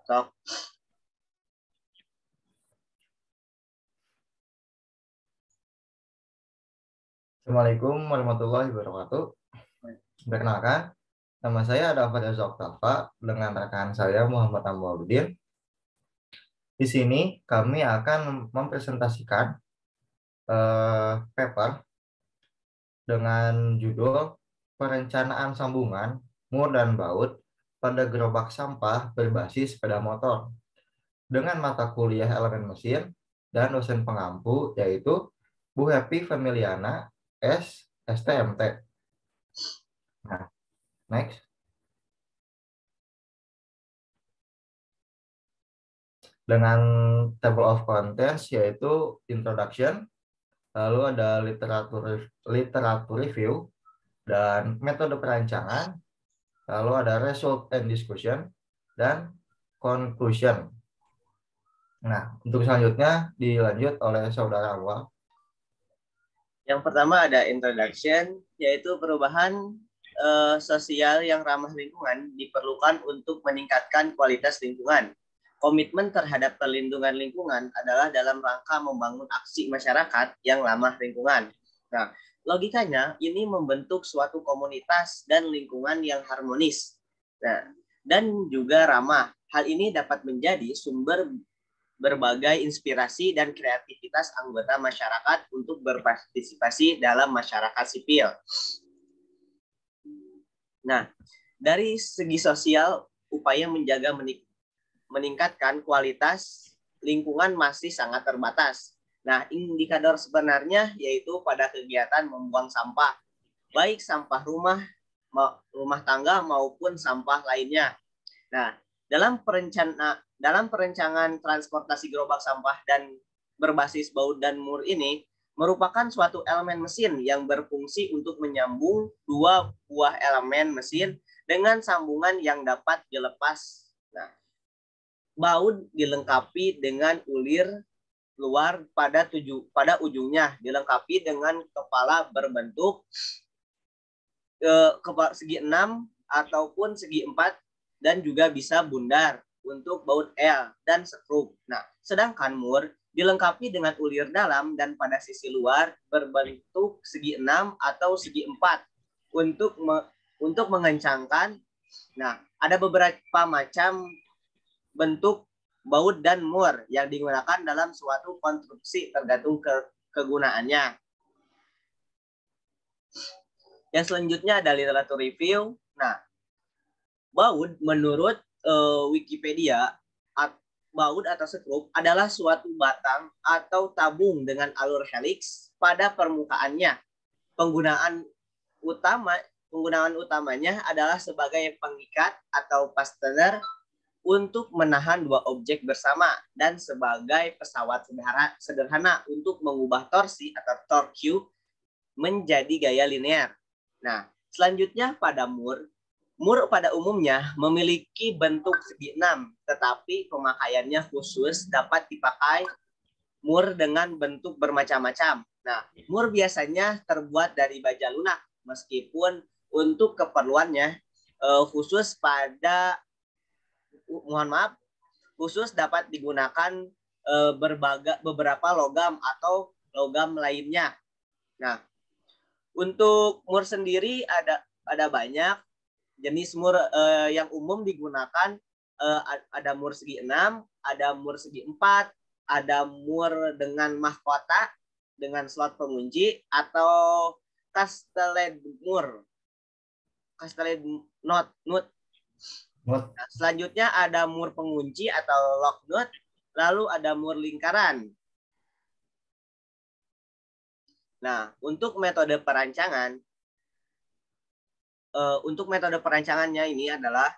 Sok. Assalamualaikum warahmatullahi wabarakatuh. Perkenalkan, nama saya adalah Fadil Zoktafa dengan rekan saya Muhammad Amwaluddin. Di sini kami akan mempresentasikan paper dengan judul Perencanaan Sambungan Mur dan Baut pada Gerobak Sampah Berbasis Sepeda Motor dengan mata kuliah elemen mesin dan dosen pengampu yaitu Bu Happy Familiana STMT. Nah, next. Dengan table of contents yaitu introduction, lalu ada literatur review dan metode perancangan, lalu ada result and discussion dan conclusion. Nah, untuk selanjutnya dilanjut oleh saudara Awal. Yang pertama ada introduction, yaitu perubahan sosial yang ramah lingkungan diperlukan untuk meningkatkan kualitas lingkungan. Komitmen terhadap perlindungan lingkungan adalah dalam rangka membangun aksi masyarakat yang ramah lingkungan. Nah, logikanya ini membentuk suatu komunitas dan lingkungan yang harmonis. Nah, dan juga ramah. Hal ini dapat menjadi sumber berbagai inspirasi dan kreativitas anggota masyarakat untuk berpartisipasi dalam masyarakat sipil. Nah, dari segi sosial, upaya menjaga meningkatkan kualitas lingkungan masih sangat terbatas. Nah, indikator sebenarnya yaitu pada kegiatan membuang sampah, baik sampah rumah tangga maupun sampah lainnya. Nah, dalam perencanaan transportasi gerobak sampah dan berbasis baut dan mur ini merupakan suatu elemen mesin yang berfungsi untuk menyambung dua buah elemen mesin dengan sambungan yang dapat dilepas. Nah, baut dilengkapi dengan ulir luar pada ujungnya, dilengkapi dengan kepala berbentuk segi 6 ataupun segi 4 dan juga bisa bundar untuk baut L dan skrup. Nah, sedangkan mur dilengkapi dengan ulir dalam dan pada sisi luar berbentuk segi 6 atau segi 4 untuk mengencangkan. Nah, ada beberapa macam bentuk baut dan mur yang digunakan dalam suatu konstruksi tergantung kegunaannya. Yang selanjutnya ada literatur review. Nah, baut menurut Wikipedia, baut atau skrup adalah suatu batang atau tabung dengan alur helix pada permukaannya. Penggunaan utamanya adalah sebagai pengikat atau fastener untuk menahan dua objek bersama dan sebagai pesawat sederhana untuk mengubah torsi atau torque menjadi gaya linear. Nah, selanjutnya pada mur. Mur pada umumnya memiliki bentuk segi 6, tetapi pemakaiannya khusus dapat dipakai mur dengan bentuk bermacam-macam. Nah, mur biasanya terbuat dari baja lunak, meskipun untuk keperluannya khusus dapat digunakan beberapa logam atau logam lainnya. Nah, untuk mur sendiri ada banyak jenis mur yang umum digunakan. Ada mur segi 6, ada mur segi 4, ada mur dengan mahkota dengan slot pengunci atau castelled knot. Nah, selanjutnya ada mur pengunci atau lock nut, lalu ada mur lingkaran. Nah, untuk metode perancangannya ini adalah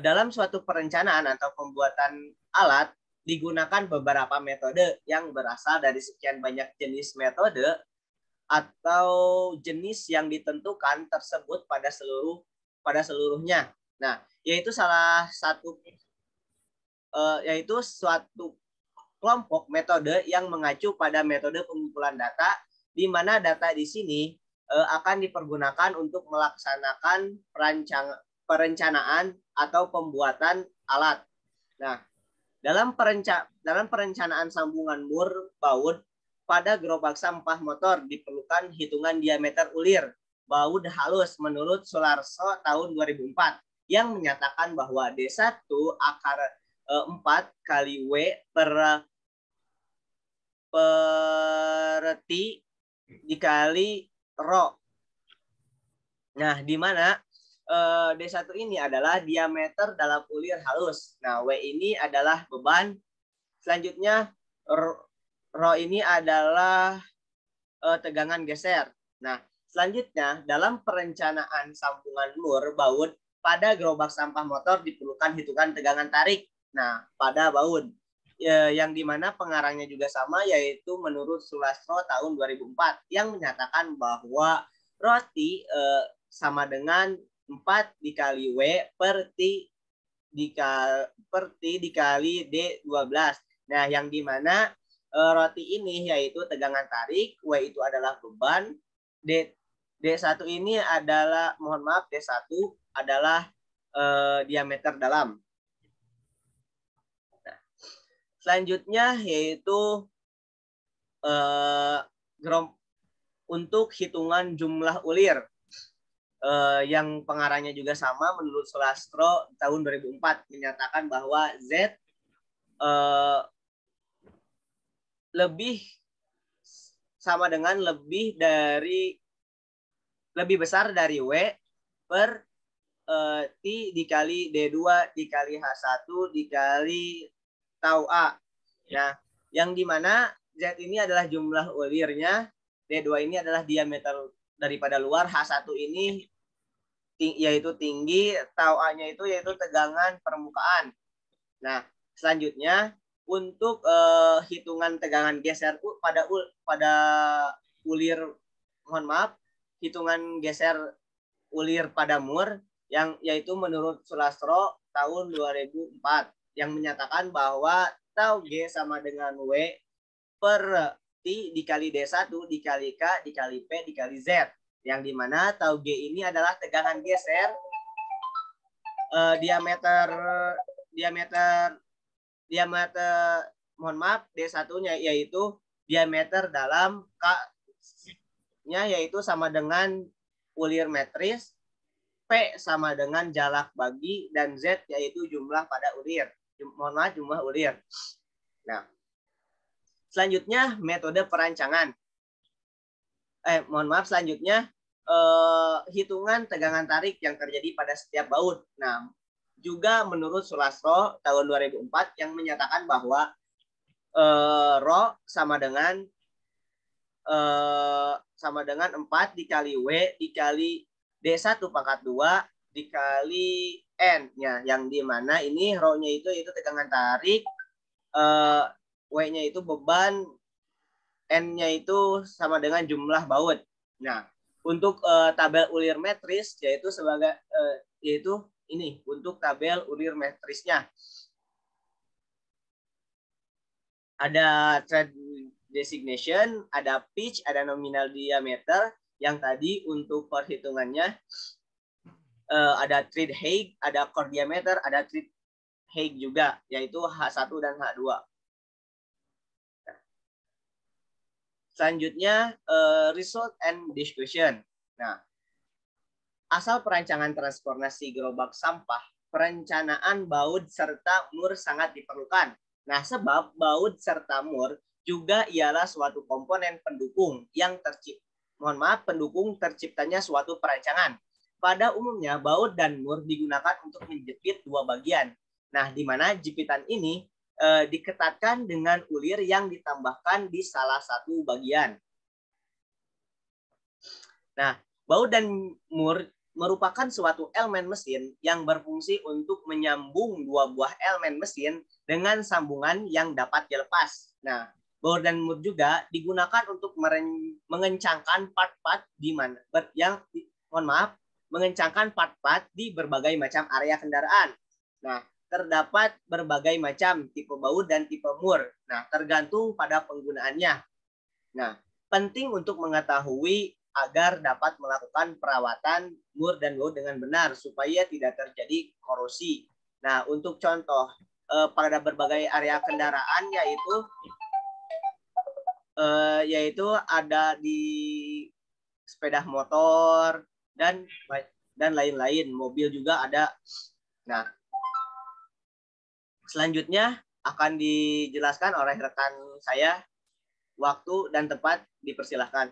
dalam suatu perencanaan atau pembuatan alat digunakan beberapa metode yang berasal dari sekian banyak jenis metode atau jenis yang ditentukan tersebut pada seluruhnya. Nah, yaitu suatu kelompok metode yang mengacu pada metode pengumpulan data, di mana data di sini akan dipergunakan untuk melaksanakan perencanaan atau pembuatan alat. Nah, dalam perencanaan sambungan mur baut pada gerobak sampah motor diperlukan hitungan diameter ulir baut halus menurut Sularso tahun 2004 yang menyatakan bahwa D1 akar 4 kali W per T dikali Rho. Nah, di mana D1 ini adalah diameter dalam ulir halus. Nah, W ini adalah beban. Selanjutnya, Rho ini adalah tegangan geser. Nah, selanjutnya, dalam perencanaan sambungan mur baut pada gerobak sampah motor diperlukan hitungan tegangan tarik. Nah, pada baut. Yang dimana pengarangnya juga sama, yaitu menurut Sulastro tahun 2004 yang menyatakan bahwa roti sama dengan 4 dikali W per T dikali D12. Nah, yang dimana roti ini yaitu tegangan tarik, W itu adalah beban, D1 ini adalah, mohon maaf, D1 adalah diameter dalam. Selanjutnya yaitu untuk hitungan jumlah ulir yang pengarangnya juga sama menurut Sulastro tahun 2004 menyatakan bahwa Z lebih sama dengan lebih besar dari W per T dikali D2 dikali H1 dikali tau A. Nah, yang dimana Z ini adalah jumlah ulirnya, D2 ini adalah diameter daripada luar, H1 ini yaitu tinggi, tau A-nya itu yaitu tegangan permukaan. Nah, selanjutnya untuk hitungan tegangan geser pada ulir, mohon maaf, hitungan geser ulir pada mur yang yaitu menurut Sulastro tahun 2004 yang menyatakan bahwa tau G sama dengan W per T dikali D1 dikali K dikali P dikali Z. Yang dimana tau G ini adalah tegangan geser diameter mohon maaf D1-nya yaitu diameter dalam, K-nya yaitu sama dengan ulir metris, P sama dengan jalak bagi, dan Z yaitu jumlah pada ulir. Mohon maaf, jumlah ulir. Nah, selanjutnya metode perancangan. Mohon maaf, selanjutnya hitungan tegangan tarik yang terjadi pada setiap baut. Nah, juga menurut Sulastro tahun 2004 yang menyatakan bahwa Rho sama dengan 4 dikali W dikali D1 pangkat 2 dikali N, ya, yang dimana ini Rho-nya itu tegangan tarik, W-nya itu beban, N-nya itu sama dengan jumlah baut. Nah, untuk tabel ulir metris yaitu sebagai yaitu ini untuk tabel ulir metrisnya. Ada thread designation, ada pitch, ada nominal diameter. Yang tadi untuk perhitungannya ada thread height, ada core diameter, ada thread height juga, yaitu H1 dan H2. Nah, selanjutnya result and discussion. Nah, asal perancangan transportasi gerobak sampah, perencanaan baut serta mur sangat diperlukan. Nah, sebab baut serta mur juga ialah suatu komponen pendukung yang pendukung terciptanya suatu perancangan. Pada umumnya, baut dan mur digunakan untuk menjepit dua bagian. Nah, di mana jepitan ini diketatkan dengan ulir yang ditambahkan di salah satu bagian. Nah, baut dan mur merupakan suatu elemen mesin yang berfungsi untuk menyambung dua buah elemen mesin dengan sambungan yang dapat dilepas. Nah, baut dan mur juga digunakan untuk mengencangkan part-part mengencangkan part-part di berbagai macam area kendaraan. Nah, terdapat berbagai macam tipe baut dan tipe mur. Nah, tergantung pada penggunaannya. Nah, penting untuk mengetahui agar dapat melakukan perawatan mur dan baut dengan benar supaya tidak terjadi korosi. Nah, untuk contoh pada berbagai area kendaraan, yaitu ada di sepeda motor dan lain-lain, mobil juga ada. Nah, selanjutnya akan dijelaskan oleh rekan saya. Waktu dan tempat dipersilahkan.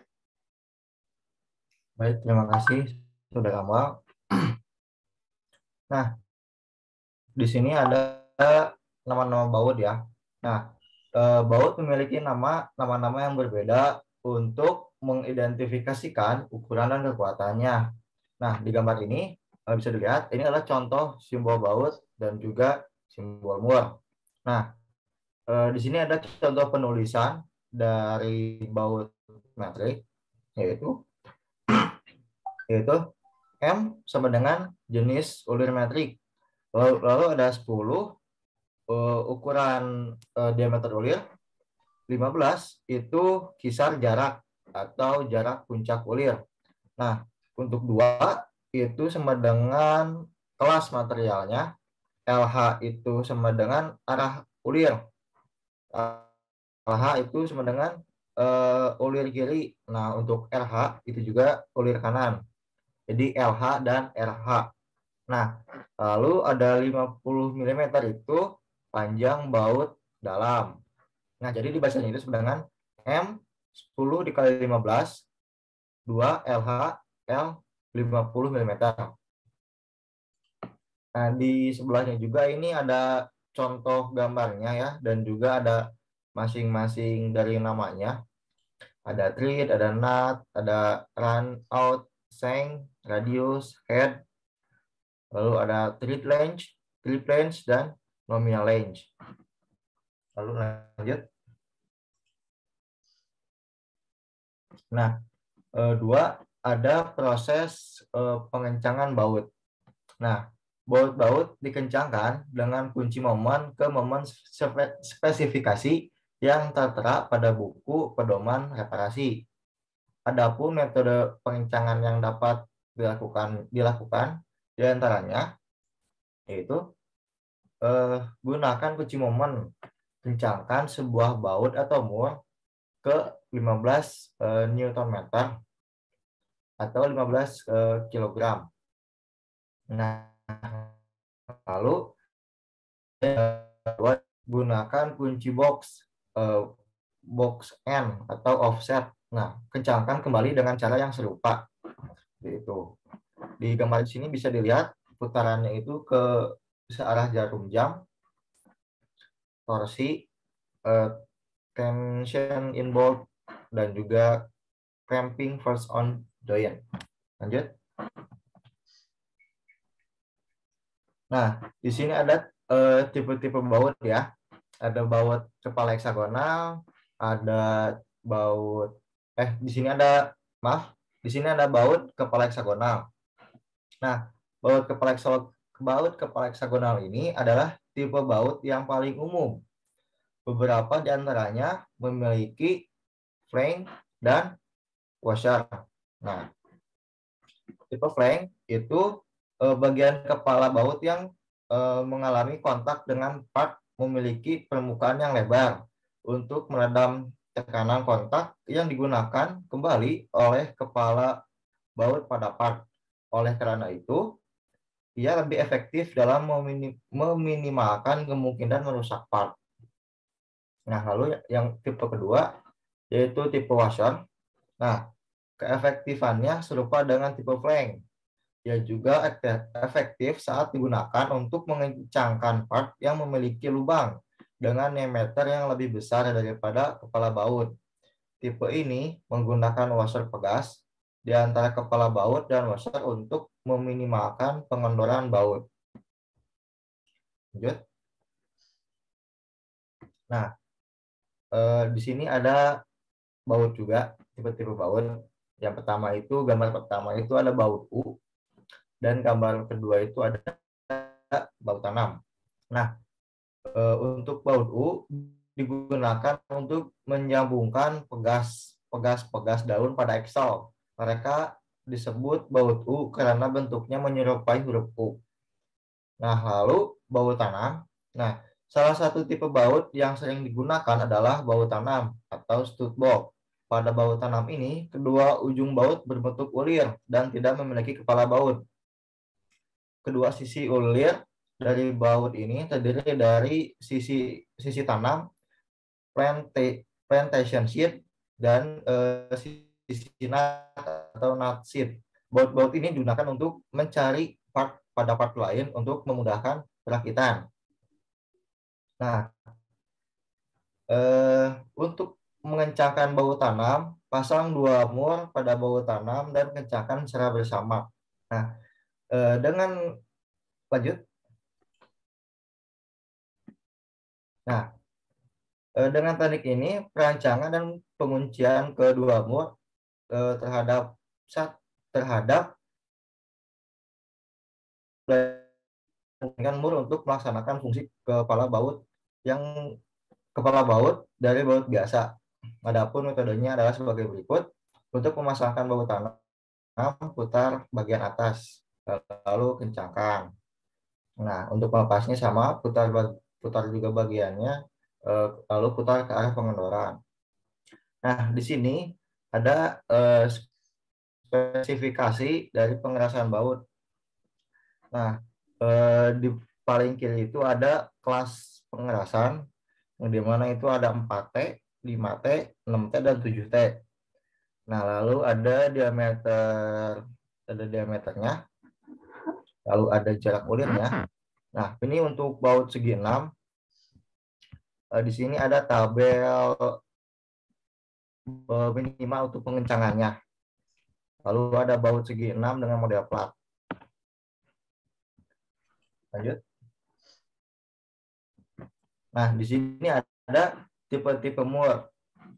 Baik, terima kasih Saudara Kamal. Nah, di sini ada nama-nama baut ya. Nah, baut memiliki nama-nama yang berbeda untuk mengidentifikasikan ukuran dan kekuatannya. Nah, di gambar ini bisa dilihat ini adalah contoh simbol baut dan juga simbol Moore. Nah, di sini ada contoh penulisan dari baut metrik, yaitu M sama dengan jenis ulir metrik. Lalu ada 10 ukuran diameter ulir, 15 itu kisar jarak atau jarak puncak ulir. Nah, untuk 2 itu sama dengan kelas materialnya, LH itu sama dengan arah ulir. LH itu sama dengan ulir kiri. Nah, untuk RH itu juga ulir kanan. Jadi LH dan RH. Nah, lalu ada 50 mm itu panjang baut dalam. Nah, jadi di bahasa Inggris dengan M 10 dikali 15, 2 LH L 50 mm. Nah, di sebelahnya juga ini ada contoh gambarnya ya, dan juga ada masing-masing dari namanya. Ada thread, ada nut, ada run out, shank, radius, head, lalu ada thread length, dan nominal length. Lalu lanjut. Nah, 2 ada proses pengencangan baut. Nah, baut dikencangkan dengan kunci momen ke momen spesifikasi yang tertera pada buku pedoman reparasi. Adapun metode pengencangan yang dapat dilakukan diantaranya yaitu gunakan kunci momen, kencangkan sebuah baut atau mur ke 15 Nm atau 15 kg. Nah, lalu gunakan kunci box N atau offset. Nah, kencangkan kembali dengan cara yang serupa. Gitu. Di gambar di sini bisa dilihat putarannya itu ke searah jarum jam, torsi, tension in bolt, dan juga cramping first on joint. Lanjut. Nah, di sini ada tipe-tipe baut ya. Ada baut kepala heksagonal, ada baut di sini ada baut kepala heksagonal. Nah, baut kepala heksagonal ini adalah tipe baut yang paling umum. Beberapa di antaranya memiliki flank dan washer. Nah, tipe flank itu bagian kepala baut yang mengalami kontak dengan part memiliki permukaan yang lebar untuk meredam tekanan kontak yang digunakan kembali oleh kepala baut pada part. Oleh karena itu, ia lebih efektif dalam meminimalkan kemungkinan merusak part. Nah, lalu yang tipe kedua yaitu tipe washer. Nah, keefektifannya serupa dengan tipe flank. Ia juga efektif saat digunakan untuk mengencangkan part yang memiliki lubang dengan diameter yang lebih besar daripada kepala baut. Tipe ini menggunakan washer pegas di antara kepala baut dan washer untuk meminimalkan pengendoran baut. Lanjut. Nah, di sini ada baut juga, tipe-tipe baut. Yang pertama itu, gambar pertama itu ada baut U, dan gambar kedua itu ada baut tanam. Nah, untuk baut U digunakan untuk menyambungkan pegas daun pada eksel. Mereka disebut baut U karena bentuknya menyerupai huruf U. Nah, lalu baut tanam. Nah, Salah satu tipe baut yang sering digunakan adalah baut tanam atau stud box. Pada baut tanam ini, kedua ujung baut berbentuk ulir dan tidak memiliki kepala baut. Kedua sisi ulir dari baut ini terdiri dari sisi tanam, plantation sheet, dan sisi nut atau nut sheet. Baut-baut ini digunakan untuk mencari part pada part lain untuk memudahkan perakitan. Nah, untuk mengencangkan baut tanam, pasang 2 mur pada baut tanam dan kencangkan secara bersama. Nah, dengan lanjut. Nah, dengan teknik ini perancangan dan penguncian kedua mur terhadap mur untuk melaksanakan fungsi kepala baut dari baut biasa. Adapun metodenya adalah sebagai berikut. Untuk memasangkan baut tanam, putar bagian atas, lalu kencangkan. Nah, untuk melepasnya sama, putar juga bagiannya, lalu putar ke arah pengendoran. Nah, di sini ada spesifikasi dari pengerasan baut. Nah, di paling kiri itu ada kelas pengerasan, yang di mana itu ada 4T, 5T, 6T, dan 7T. Nah, lalu ada diameternya, lalu ada jarak ulirnya. Nah, ini untuk baut segi 6. Di sini ada tabel minimal untuk pengencangannya. Lalu ada baut segi 6 dengan model plat. Lanjut. Nah, di sini ada tipe-tipe mur.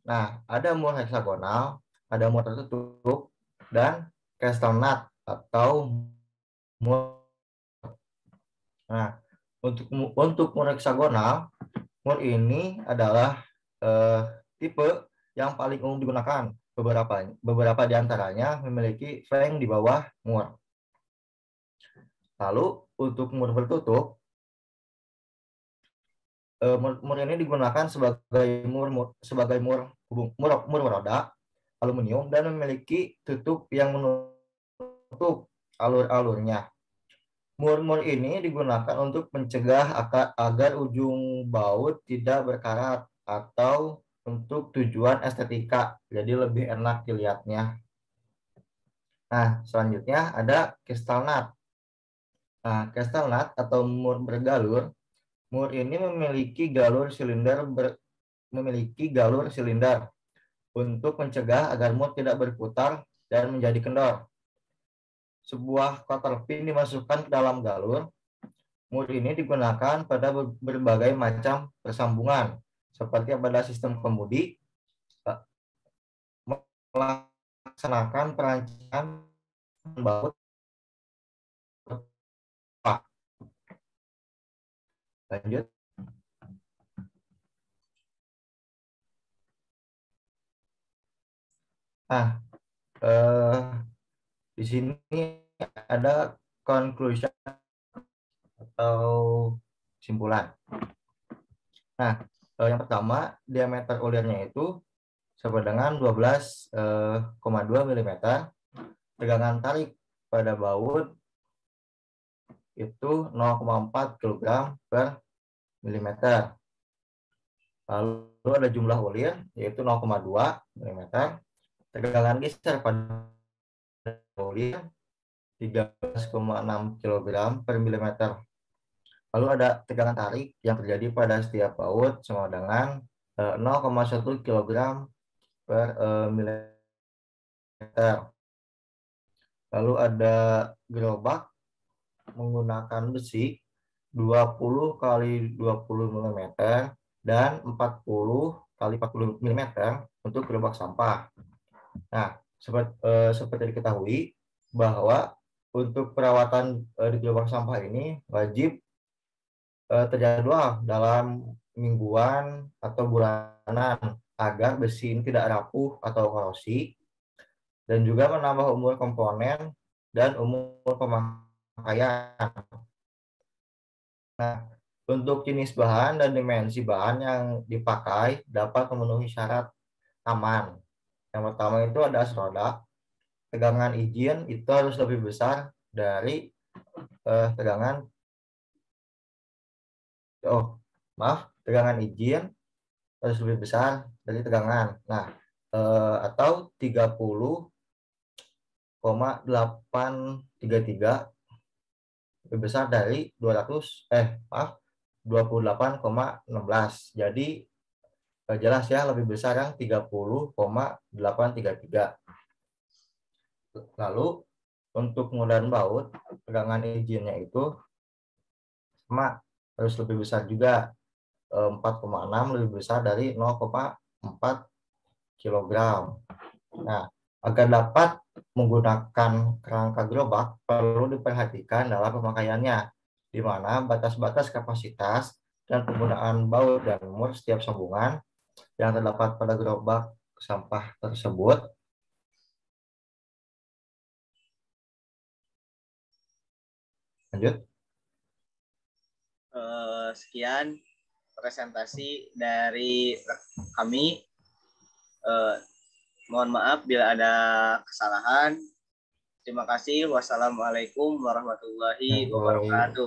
Nah, ada mur heksagonal, ada mur tertutup, dan castle nut atau mur. Nah, untuk mur heksagonal, mur ini adalah tipe yang paling umum digunakan. Beberapa di antaranya memiliki flank di bawah mur. Lalu untuk mur bertutup, mur ini digunakan sebagai mur roda aluminium dan memiliki tutup yang menutup alur-alurnya. Mur-mur ini digunakan untuk mencegah agar ujung baut tidak berkarat atau untuk tujuan estetika, jadi lebih enak dilihatnya. Nah, selanjutnya ada castle nut. Nah, castle nut atau mur bergalur, mur ini memiliki galur silinder untuk mencegah agar mur tidak berputar dan menjadi kendor. Sebuah quarter pin dimasukkan ke dalam galur. Mur ini digunakan pada berbagai macam persambungan, seperti pada sistem kemudi, melaksanakan perancangan baut. Lanjut. Nah, di sini ada conclusion atau kesimpulan. Nah, yang pertama, diameter ulirnya itu sama dengan 12,2 mm. Tegangan tarik pada baut itu 0,4 kg per milimeter. Lalu ada jumlah ulir yaitu 0,2 mm. Tegangan geser pada ulir 13,6 kg per milimeter. Lalu ada tegangan tarik yang terjadi pada setiap baut sama dengan 0,1 kg per milimeter. Lalu ada gerobak menggunakan besi 20 kali 20 mm dan 40 kali 40 mm untuk gerobak sampah. Nah, seperti diketahui bahwa untuk perawatan di gerobak sampah ini wajib terjadwal dalam mingguan atau bulanan agar besi ini tidak rapuh atau korosi, dan juga menambah umur komponen dan umur pemakaian. Nah, Untuk jenis bahan dan dimensi bahan yang dipakai dapat memenuhi syarat aman. Yang pertama itu ada as roda. Tegangan izin itu harus lebih besar dari tegangan tegangan izin harus lebih besar dari tegangan. Nah, atau 30,833 lebih besar dari 28,16. Jadi jelas ya lebih besar yang 30,833. Lalu untuk penggunaan baut, tegangan izinnya itu sama harus lebih besar juga, 4,6 lebih besar dari 0,4 kg. Nah, agar dapat menggunakan kerangka gerobak perlu diperhatikan dalam pemakaiannya, di mana batas-batas kapasitas dan penggunaan baut dan mur setiap sambungan yang terdapat pada gerobak sampah tersebut. Lanjut. Sekian presentasi dari kami. Mohon maaf bila ada kesalahan. Terima kasih. Wassalamualaikum warahmatullahi wabarakatuh.